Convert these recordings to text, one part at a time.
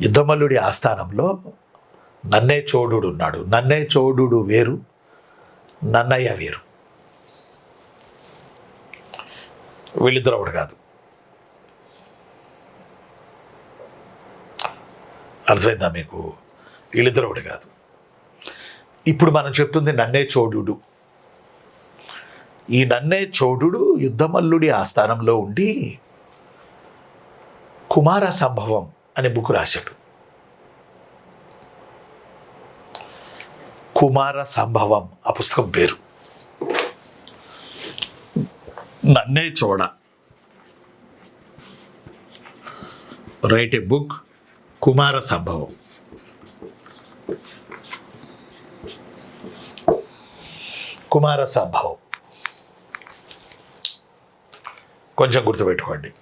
యుద్ధమల్లుడి ఆస్థానంలో నన్నే చోడుడు ఉన్నాడు. నన్నే చోడుడు వేరు, నన్నయ్య వేరు. వీళ్ళిద్దరు ఒకటి కాదు. అర్థమైందా మీకు? వీళ్ళిద్దరు ఒకటి కాదు. ఇప్పుడు మనం చెప్తుంది నన్నే చోడుడు. ఈ నన్నే చోడుడు యుద్ధమల్లుడి ఆస్థానంలో ఉండి కుమార సంభవం అనే బుక్ రాశాడు. కుమార సంభవం ఆ పుస్తకం పేరు. నన్నే చోడ రైట్ ఏ బుక్, కుమార సంభవం. కుమార సంభవం కొంచెం గుర్తుపెట్టుకోండి.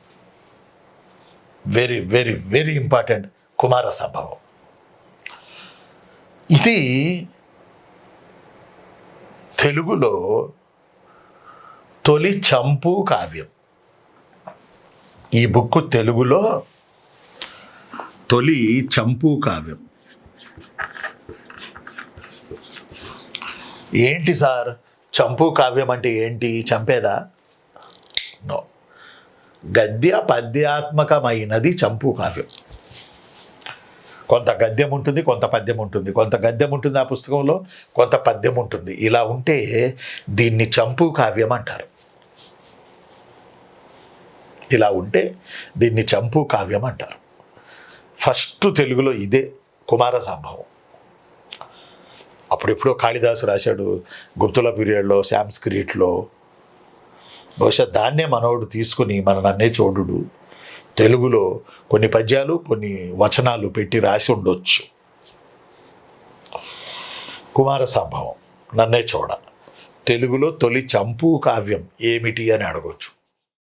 Very very very important. Kumara Sambhavam ఇది తెలుగులో తొలి చంపు కావ్యం. ఈ బుక్ తెలుగులో తొలి చంపు కావ్యం. ఏంటి సార్ చంపు కావ్యం అంటే ఏంటి? చంపేదా? నో. గద్య పద్యాత్మకమైనది చంపు కావ్యం. కొంత గద్యం ఉంటుంది, కొంత పద్యం ఉంటుంది. కొంత గద్యం ఉంటుంది ఆ పుస్తకంలో, కొంత పద్యం ఉంటుంది. ఇలా ఉంటే దీన్ని చంపు కావ్యం అంటారు. ఇలా ఉంటే దీన్ని చంపు కావ్యం అంటారు. ఫస్ట్ తెలుగులో ఇదే కుమార సంభవం. అప్పుడెప్పుడో కాళిదాసు రాశాడు గుప్తుల పీరియడ్లో, సాంస్క్రిట్లో. బహుశా దాన్నే మనోడు తీసుకుని మన నన్నే చోడుడు తెలుగులో కొన్ని పద్యాలు కొన్ని వచనాలు పెట్టి రాసి ఉండొచ్చు. కుమార సంభవం నన్నే చోడ తెలుగులో తొలి చంపు కావ్యం ఏమిటి అని అడగొచ్చు.